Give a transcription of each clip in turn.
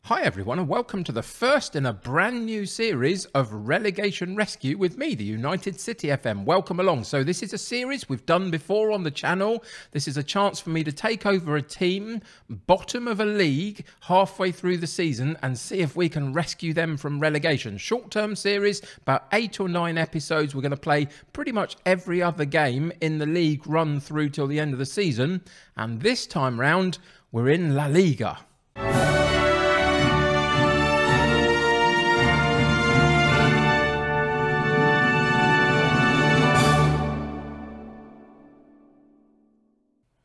Hi everyone and welcome to the first in a brand new series of Relegation Rescue with me, the United City FM. Welcome along. So this is a series we've done before on the channel. This is a chance for me to take over a team, bottom of a league, halfway through the season and see if we can rescue them from relegation. Short-term series, about 8 or 9 episodes. We're going to play pretty much every other game in the league run through till the end of the season. And this time round, we're in La Liga.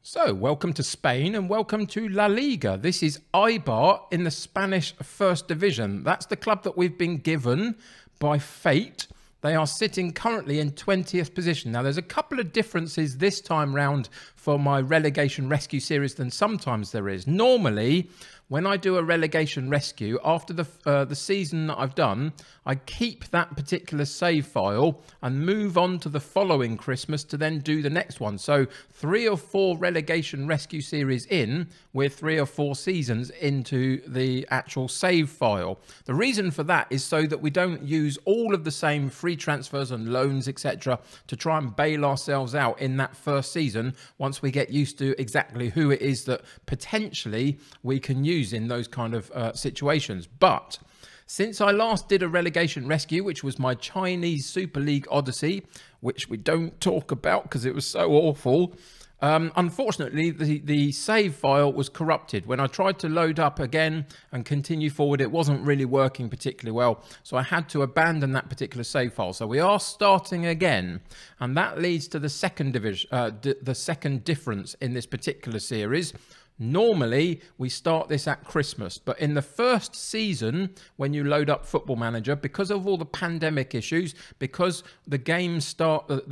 So, welcome to Spain and welcome to La Liga. This is Eibar in the Spanish First Division. That's the club that we've been given by fate. They are sitting currently in 20th position. Now, there's a couple of differences this time round for my relegation rescue series than sometimes there is. Normally, when I do a relegation rescue, after the season that I've done, I keep that particular save file and move on to the following Christmas to then do the next one. So 3 or 4 relegation rescue series in, we're 3 or 4 seasons into the actual save file. The reason for that is so that we don't use all of the same free transfers and loans, etc., to try and bail ourselves out in that first season once we get used to exactly who it is that potentially we can use in those kind of situations. But since I last did a relegation rescue, which was my Chinese Super League Odyssey, which we don't talk about because it was so awful, unfortunately the save file was corrupted. When I tried to load up again and continue forward, it wasn't really working particularly well, so I had to abandon that particular save file. So we are starting again, and that leads to the second division, the second difference in this particular series. Normally, we start this at Christmas, but in the first season, when you load up Football Manager, because of all the pandemic issues, because the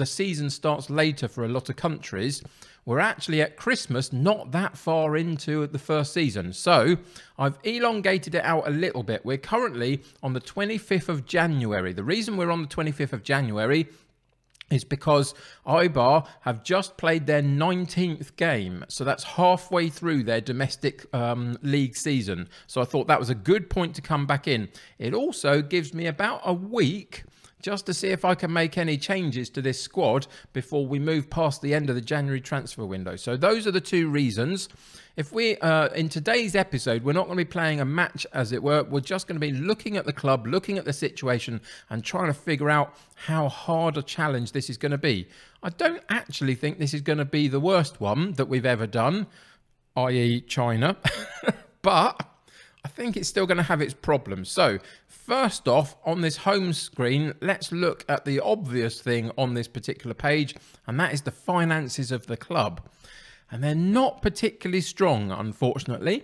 season starts later for a lot of countries, we're actually at Christmas, not that far into the first season. So I've elongated it out a little bit. We're currently on the 25th of January. The reason we're on the 25th of January is because Eibar have just played their 19th game. So that's halfway through their domestic league season. So I thought that was a good point to come back in. It also gives me about a week just to see if I can make any changes to this squad before we move past the end of the January transfer window. So those are the two reasons. If we, in today's episode, we're not going to be playing a match, as it were. We're just going to be looking at the club, looking at the situation, and trying to figure out how hard a challenge this is going to be. I don't actually think this is going to be the worst one that we've ever done, i.e. China, but I think it's still going to have its problems. So first off, on this home screen, let's look at the obvious thing on this particular page, and that is the finances of the club. And they're not particularly strong, unfortunately.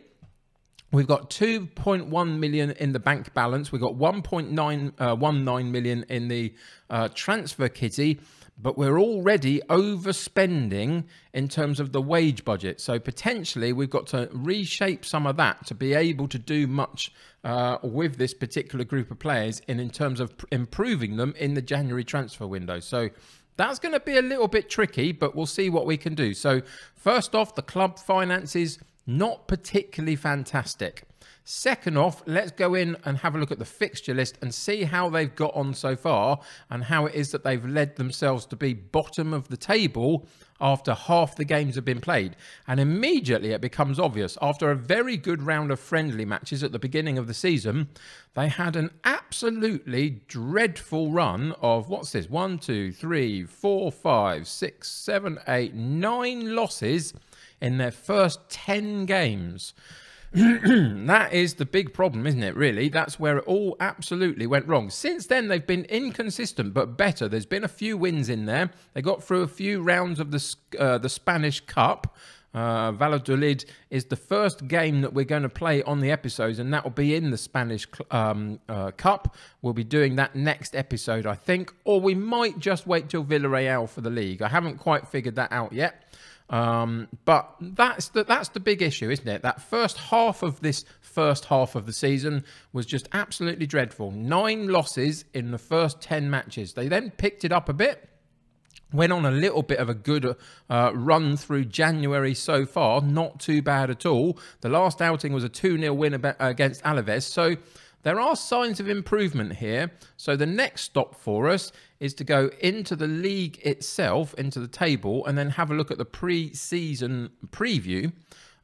We've got 2.1 million in the bank balance. We've got 1.19 million in the transfer kitty, but we're already overspending in terms of the wage budget. So potentially we've got to reshape some of that to be able to do much with this particular group of players in terms of improving them in the January transfer window. So that's going to be a little bit tricky, but we'll see what we can do. So first off, the club finances, not particularly fantastic. Second off, let's go in and have a look at the fixture list and see how they've got on so far and how it is that they've led themselves to be bottom of the table after half the games have been played. And immediately it becomes obvious. After a very good round of friendly matches at the beginning of the season, they had an absolutely dreadful run of, what's this, 1, 2, 3, 4, 5, 6, 7, 8, 9 losses in their first 10 games. That is the big problem, isn't it, really? That's where it all absolutely went wrong. Since then, they've been inconsistent, but better. There's been a few wins in there. They got through a few rounds of the Spanish Cup. Valladolid is the first game that we're going to play on the episodes, and that will be in the Spanish Cup. We'll be doing that next episode, I think, or we might just wait till Villarreal for the league. I haven't quite figured that out yet. But that's the big issue, isn't it? That first half of the season was just absolutely dreadful. 9 losses in the first 10 matches. They then picked it up a bit. Went on a little bit of a good run through January so far. Not too bad at all. The last outing was a 2-0 win against Alaves. So there are signs of improvement here. So the next stop for us is to go into the league itself, into the table, and then have a look at the pre-season preview.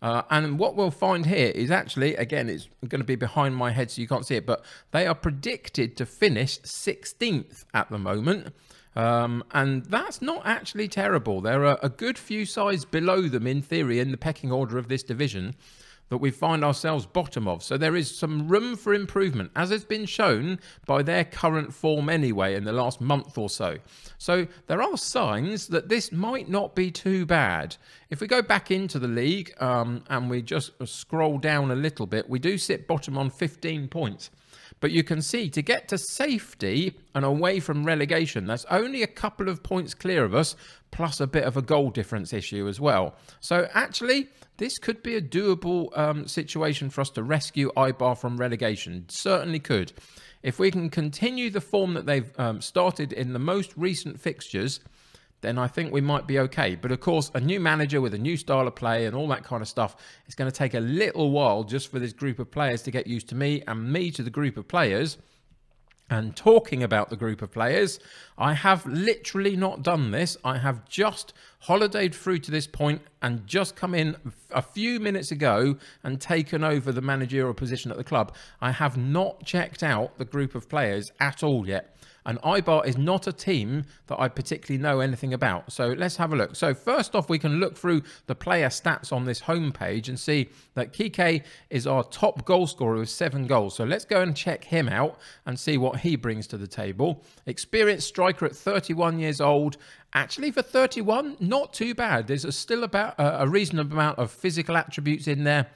And what we'll find here is actually, again, it's going to be behind my head so you can't see it, but they are predicted to finish 16th at the moment. And that's not actually terrible. There are a good few sides below them, in theory, in the pecking order of this division that we find ourselves bottom of. So there is some room for improvement, as has been shown by their current form anyway in the last month or so. So there are signs that this might not be too bad. If we go back into the league and we just scroll down a little bit, we do sit bottom on 15 points. But you can see, to get to safety and away from relegation, that's only a couple of points clear of us, plus a bit of a goal difference issue as well. So actually, this could be a doable situation for us to rescue Eibar from relegation. Certainly could. If we can continue the form that they've started in the most recent fixtures, then I think we might be okay. But of course, a new manager with a new style of play and all that kind of stuff, it's going to take a little while just for this group of players to get used to me and me to the group of players. And talking about the group of players, I have literally not done this. I have just holidayed through to this point and just come in a few minutes ago and taken over the managerial position at the club. I have not checked out the group of players at all yet. And Eibar is not a team that I particularly know anything about. So let's have a look. So first off, we can look through the player stats on this homepage and see that Kike is our top goal scorer with 7 goals. So let's go and check him out and see what he brings to the table. Experienced striker at 31 years old. Actually, for 31, not too bad. There's still about a reasonable amount of physical attributes in there.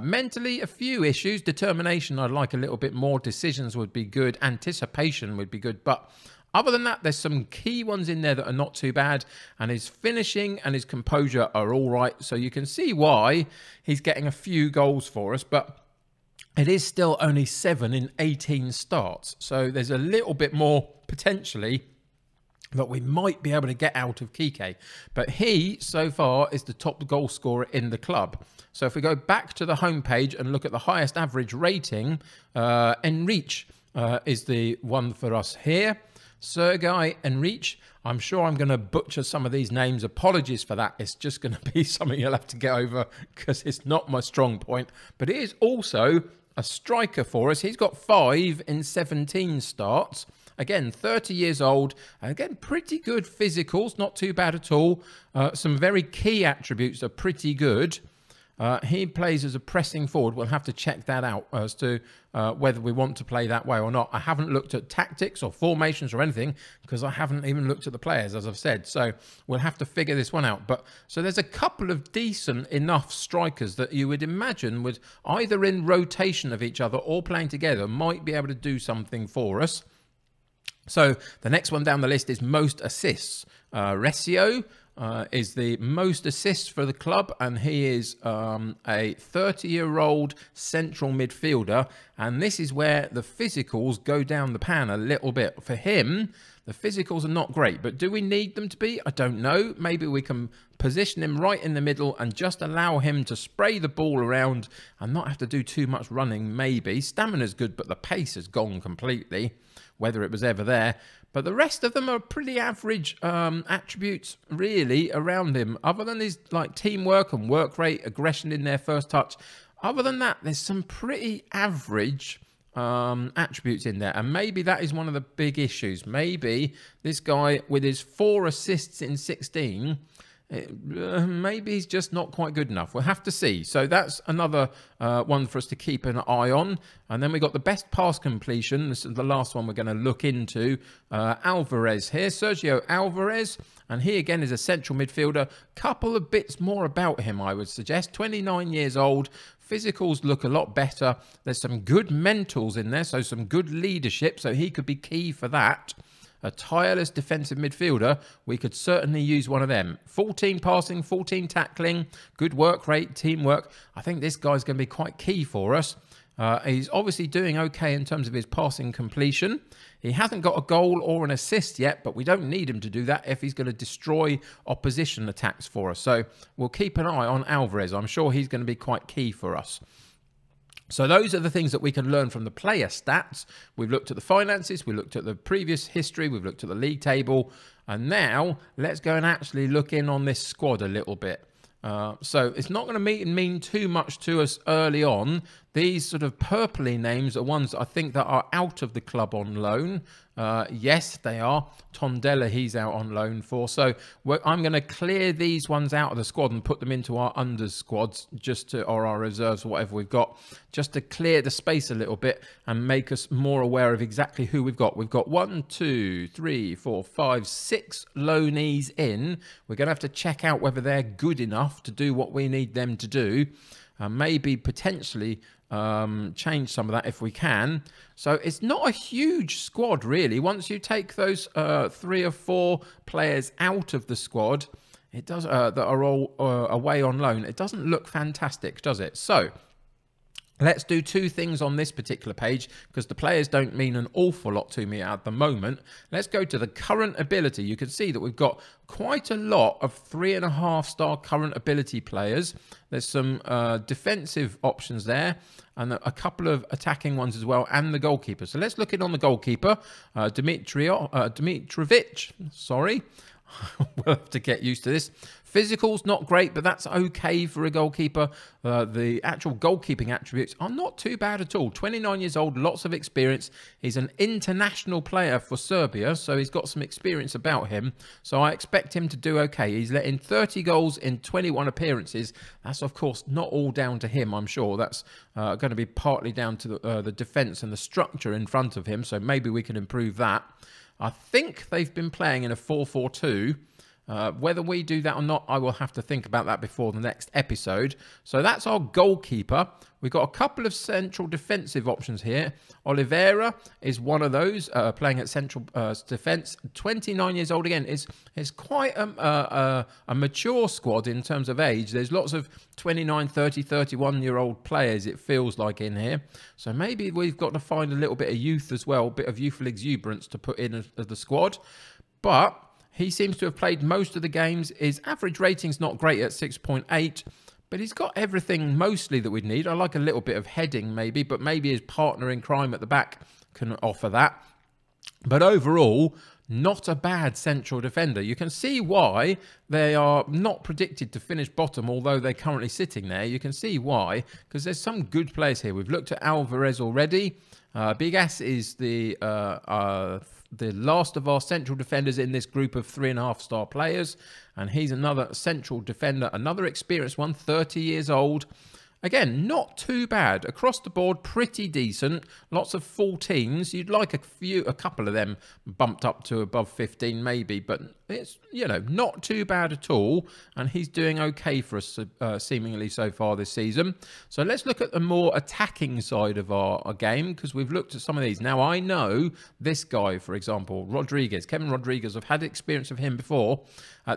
Mentally, a few issues. Determination, I'd like a little bit more. Decisions would be good. Anticipation would be good. But other than that, there's some key ones in there that are not too bad. And his finishing and his composure are all right. So you can see why he's getting a few goals for us. But it is still only 7 in 18 starts. So there's a little bit more potentially that we might be able to get out of Kike. But he, so far, is the top goal scorer in the club. So if we go back to the homepage and look at the highest average rating, Enrich is the one for us here. Sergei Enrich. I'm sure I'm going to butcher some of these names. Apologies for that. It's just going to be something you'll have to get over because it's not my strong point. But it is also a striker for us. He's got 5 in 17 starts. Again, 30 years old. Again, pretty good physicals. Not too bad at all. Some very key attributes are pretty good. He plays as a pressing forward. We'll have to check that out as to whether we want to play that way or not. I haven't looked at tactics or formations or anything because I haven't even looked at the players, as I've said. So we'll have to figure this one out. But so there's a couple of decent enough strikers that you would imagine would either in rotation of each other or playing together might be able to do something for us. So the next one down the list is most assists. Recio is the most assists for the club, and he is a 30-year-old central midfielder, and this is where the physicals go down the pan a little bit. For him, the physicals are not great, but do we need them to be? I don't know. Maybe we can position him right in the middle and just allow him to spray the ball around and not have to do too much running, maybe. Stamina's good, but the pace has gone completely, whether it was ever there. But the rest of them are pretty average attributes, really, around him. Other than his like teamwork and work rate, aggression in their first touch. Other than that, there's some pretty average attributes in there. And maybe that is one of the big issues. Maybe this guy, with his 4 assists in 16... maybe he's just not quite good enough. We'll have to see. So that's another one for us to keep an eye on. And then we got the best pass completion. This is the last one we're going to look into. Alvarez here, Sergio Alvarez. And he again is a central midfielder. Couple of bits more about him, I would suggest. 29 years old. Physicals look a lot better. There's some good mentals in there, so some good leadership. So he could be key for that. A tireless defensive midfielder, we could certainly use one of them. 14 passing, 14 tackling, good work rate, teamwork. I think this guy's going to be quite key for us. He's obviously doing okay in terms of his passing completion. He hasn't got a goal or an assist yet, but we don't need him to do that if he's going to destroy opposition attacks for us. So we'll keep an eye on Alvarez. I'm sure he's going to be quite key for us. So those are the things that we can learn from the player stats. We've looked at the finances, we looked at the previous history, we've looked at the league table, and now let's go and actually look in on this squad a little bit. So it's not going to mean too much to us early on. These sort of purpley names are ones that I think that are out of the club on loan. Yes, they are. Tondela, he's out on loan for. So I'm going to clear these ones out of the squad and put them into our unders squads, or our reserves, or whatever we've got, just to clear the space a little bit and make us more aware of exactly who we've got. We've got 1, 2, 3, 4, 5, 6 loanees in. We're going to have to check out whether they're good enough to do what we need them to do. Maybe potentially change some of that if we can. So it's not a huge squad really. Once you take those 3 or 4 players out of the squad, it does that are all away on loan. It doesn't look fantastic, does it? So let's do 2 things on this particular page because the players don't mean an awful lot to me at the moment. Let's go to the current ability. You can see that we've got quite a lot of 3.5-star current ability players. There's some defensive options there and a couple of attacking ones as well, and the goalkeeper. So let's look in on the goalkeeper, Dimitrovic. Sorry. We'll have to get used to this. Physical's not great, but that's okay for a goalkeeper. The actual goalkeeping attributes are not too bad at all. 29 years old, lots of experience. He's an international player for Serbia, so he's got some experience about him. So I expect him to do okay. He's let in 30 goals in 21 appearances. That's, of course, not all down to him, I'm sure. That's going to be partly down to the defence and the structure in front of him, so maybe we can improve that. I think they've been playing in a 4-4-2. Whether we do that or not, I will have to think about that before the next episode. So that's our goalkeeper. We've got a couple of central defensive options here. Oliveira is one of those, playing at central defence. 29 years old again. It's quite a mature squad in terms of age. There's lots of 29, 30, 31-year-old players, it feels like, in here. So maybe we've got to find a little bit of youth as well, a bit of youthful exuberance to put in as the squad. But he seems to have played most of the games. His average rating's not great at 6.8, but he's got everything mostly that we'd need. I like a little bit of heading maybe, but maybe his partner in crime at the back can offer that. But overall, not a bad central defender. You can see why they are not predicted to finish bottom, although they're currently sitting there. You can see why, because there's some good players here. We've looked at Alvarez already. Bigas is the last of our central defenders in this group of 3.5-star players, and he's another central defender, another experienced one, 30 years old. Again, not too bad. Across the board, pretty decent. Lots of 14s. You'd like a couple of them bumped up to above 15 maybe, but it's, you know, not too bad at all. And he's doing okay for us seemingly so far this season. So let's look at the more attacking side of our game, because we've looked at some of these. Now, I know this guy, for example, Rodriguez, Kevin Rodriguez. I've had experience of him before.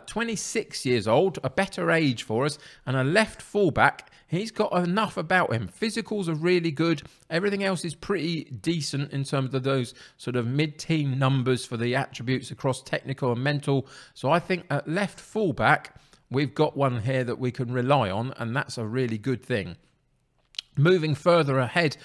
26 years old, a better age for us, and a left fullback. He's got enough about him. Physicals are really good. Everything else is pretty decent in terms of those sort of mid-teen numbers for the attributes across technical and mental. So I think at left fullback, we've got one here that we can rely on, and that's a really good thing. Moving further ahead,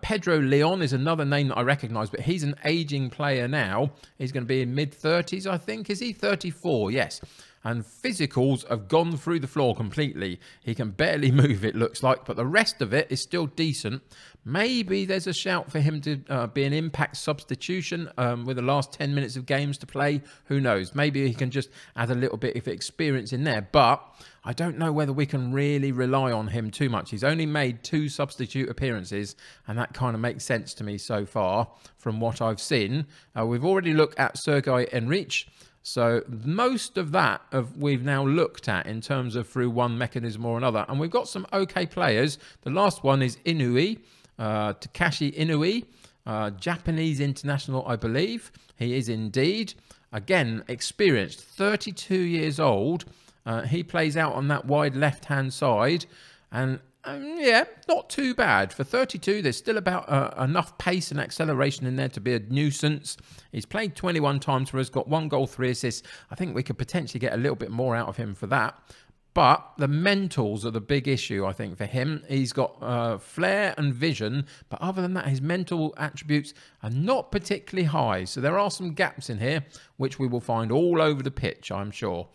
Pedro Leon is another name that I recognise, but he's an ageing player now. He's going to be in mid-30s, I think. Is he 34? Yes. And physicals have gone through the floor completely. He can barely move, it looks like, but the rest of it is still decent. Maybe there's a shout for him to be an impact substitution with the last 10 minutes of games to play. Who knows? Maybe he can just add a little bit of experience in there. But I don't know whether we can really rely on him too much. He's only made 2 substitute appearances, and that kind of makes sense to me so far from what I've seen. We've already looked at Sergei Enrich. So most of that we've now looked at in terms of through one mechanism or another. And we've got some okay players. The last one is Inui, Takashi Inui, Japanese international, I believe. He is indeed. Again, experienced, 32 years old. He plays out on that wide left-hand side. And Yeah, not too bad. For 32, there's still about enough pace and acceleration in there to be a nuisance. He's played 21 times for us, got 1 goal, 3 assists. I think we could potentially get a little bit more out of him for that. But the mentals are the big issue, I think, for him. He's got flair and vision, but other than that, his mental attributes are not particularly high. So there are some gaps in here, which we will find all over the pitch, I'm sure.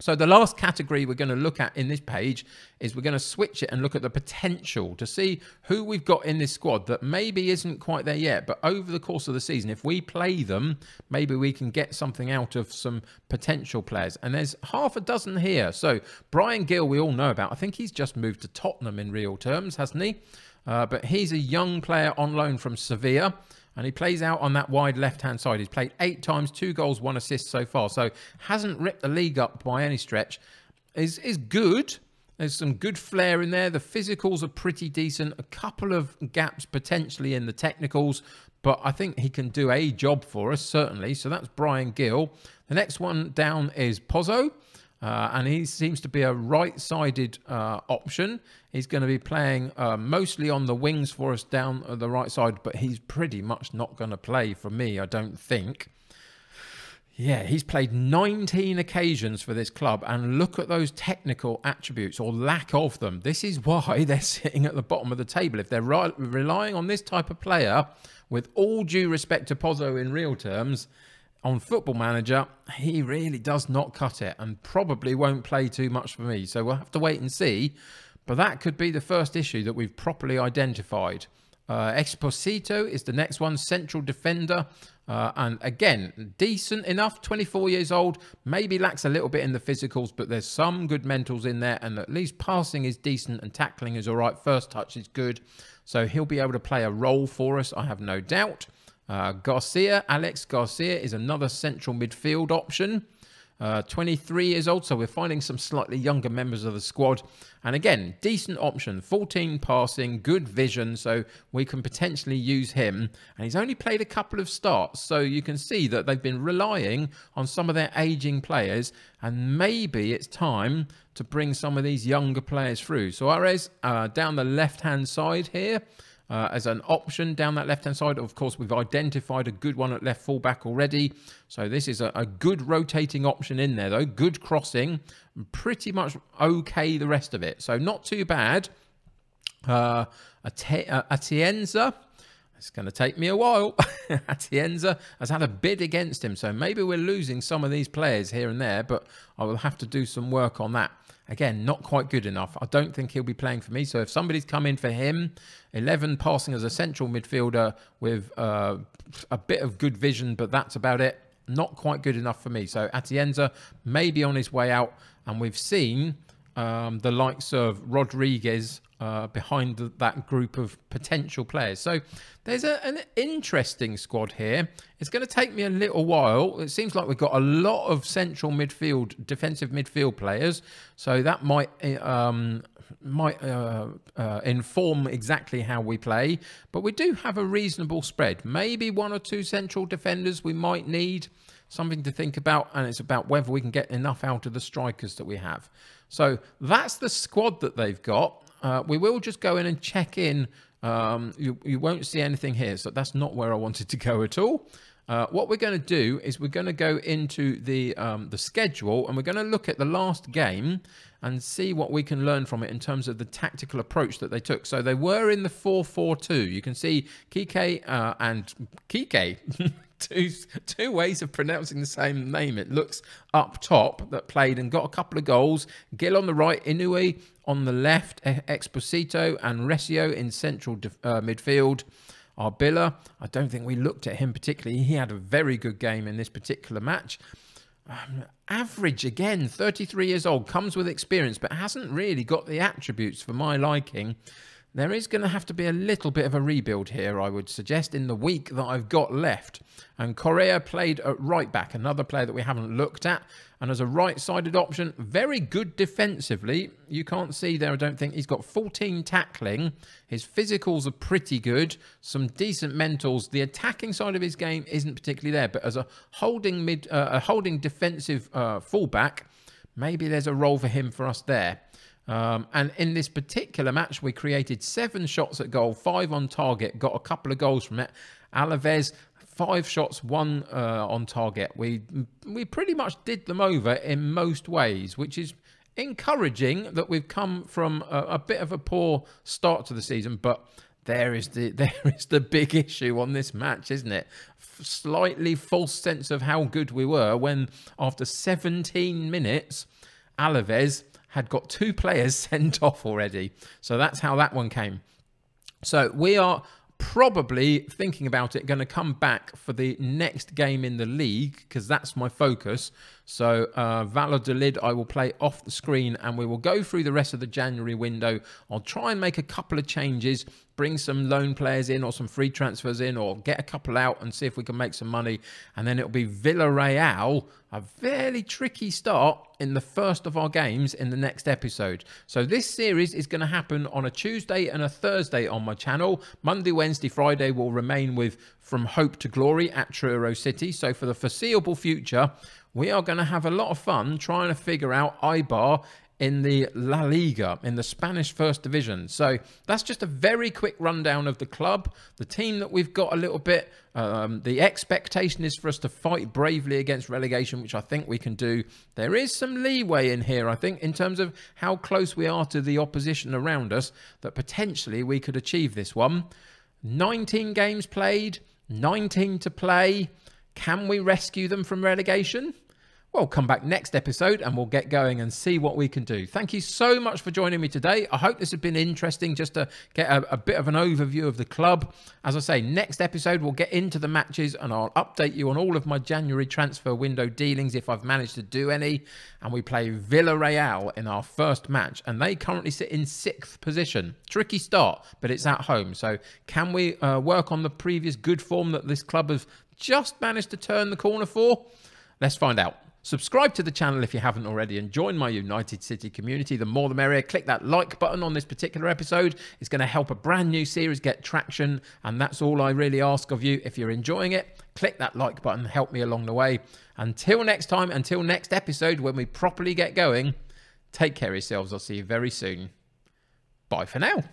So the last category we're going to look at in this page is we're going to switch it and look at the potential to see who we've got in this squad that maybe isn't quite there yet. But over the course of the season, if we play them, maybe we can get something out of some potential players. And there's half a dozen here. So Bryan Gil, we all know about. I think he's just moved to Tottenham in real terms, hasn't he? But he's a young player on loan from Sevilla. And he plays out on that wide left-hand side. He's played 8 times, 2 goals, 1 assist so far. So hasn't ripped the league up by any stretch. Is good. There's some good flair in there. The physicals are pretty decent. A couple of gaps potentially in the technicals. But I think he can do a job for us, certainly. So that's Bryan Gil. The next one down is Pozzo. And he seems to be a right-sided option. He's going to be playing mostly on the wings for us down the right side, but he's pretty much not going to play for me, I don't think. Yeah, he's played 19 occasions for this club, and look at those technical attributes, or lack of them. This is why they're sitting at the bottom of the table. If they're relying on this type of player, with all due respect to Pozzo in real terms, on Football Manager, he really does not cut it and probably won't play too much for me. So we'll have to wait and see. But that could be the first issue that we've properly identified. Exposito is the next one, central defender. And again, decent enough, 24 years old, maybe lacks a little bit in the physicals, but there's some good mentals in there. And at least passing is decent and tackling is all right. First touch is good. So he'll be able to play a role for us, I have no doubt. Garcia, Alex Garcia is another central midfield option. 23 years old, so we're finding some slightly younger members of the squad. And again, decent option, 14 passing, good vision, so we can potentially use him. And he's only played a couple of starts, so you can see that they've been relying on some of their aging players, and maybe it's time to bring some of these younger players through. Suarez down the left-hand side here. As an option down that left-hand side. Of course, we've identified a good one at left fullback already. So this is a good rotating option in there, though. Good crossing. Pretty much okay, the rest of it. So not too bad. Atienza. It's going to take me a while. Atienza has had a bid against him. So maybe we're losing some of these players here and there. But I will have to do some work on that. Again, not quite good enough. I don't think he'll be playing for me. So if somebody's come in for him, 11 passing as a central midfielder with a bit of good vision, but that's about it. Not quite good enough for me. So Atienza may be on his way out. And we've seen the likes of Rodriguez behind that group of potential players. So there's an interesting squad here. It's going to take me a little while. It seems like we've got a lot of central midfield, defensive midfield players. So that might inform exactly how we play. But we do have a reasonable spread. Maybe 1 or 2 central defenders we might need. Something to think about, and it's about whether we can get enough out of the strikers that we have. So that's the squad that they've got. We will just go in and check in. You won't see anything here, so that's not where I wanted to go at all. What we're going to do is we're going to go into the schedule, and we're going to look at the last game and see what we can learn from it in terms of the tactical approach that they took. So they were in the 4-4-2. You can see Kike and Kike. Two ways of pronouncing the same name. It looks up top, that played and got a couple of goals. Gil on the right, Inui on the left, Exposito and Recio in central midfield. Arbilla, I don't think we looked at him particularly. He had a very good game in this particular match. Average again, 33 years old, comes with experience, but hasn't really got the attributes for my liking. There is going to have to be a little bit of a rebuild here, I would suggest, in the week that I've got left. And Correa played at right back, another player that we haven't looked at. And as a right-sided option, very good defensively. You can't see there, I don't think. He's got 14 tackling. His physicals are pretty good. Some decent mentals. The attacking side of his game isn't particularly there. But as a holding defensive fullback, maybe there's a role for him for us there. And in this particular match, we created 7 shots at goal, 5 on target, got a couple of goals from it. Alaves, 5 shots, 1 on target. We pretty much did them over in most ways, which is encouraging that we've come from a bit of a poor start to the season. But there is the big issue on this match, isn't it? Slightly false sense of how good we were when after 17 minutes, Alaves had got 2 players sent off already. So that's how that one came. So we are probably, thinking about it, going to come back for the next game in the league, because that's my focus. So Valladolid I will play off the screen, and we will go through the rest of the January window. I'll try and make a couple of changes, bring some loan players in or some free transfers in, or get a couple out and see if we can make some money. And then it'll be Villarreal, a fairly tricky start in the first of our games in the next episode. So this series is going to happen on a Tuesday and a Thursday on my channel. Monday, Wednesday, Friday will remain with From Hope to Glory at Truro City. So for the foreseeable future, we are going to have a lot of fun trying to figure out Eibar in the La Liga, in the Spanish First Division. So that's just a very quick rundown of the club, the team that we've got a little bit. The expectation is for us to fight bravely against relegation, which I think we can do. There is some leeway in here, I think, in terms of how close we are to the opposition around us, that potentially we could achieve this one. 19 games played, 19 to play. Can we rescue them from relegation? Well, come back next episode and we'll get going and see what we can do. Thank you so much for joining me today. I hope this has been interesting, just to get a bit of an overview of the club. As I say, next episode we'll get into the matches and I'll update you on all of my January transfer window dealings if I've managed to do any. And we play Villarreal in our first match, and they currently sit in 6th position. Tricky start, but it's at home. So can we work on the previous good form that this club has just managed to turn the corner for? Let's find out. Subscribe to the channel if you haven't already, and join my United City community. The more the merrier. Click that like button on this particular episode. It's going to help a brand new series get traction, and that's all I really ask of you. If you're enjoying it, click that like button, help me along the way. Until next time, until next episode when we properly get going, take care of yourselves. I'll see you very soon. Bye for now.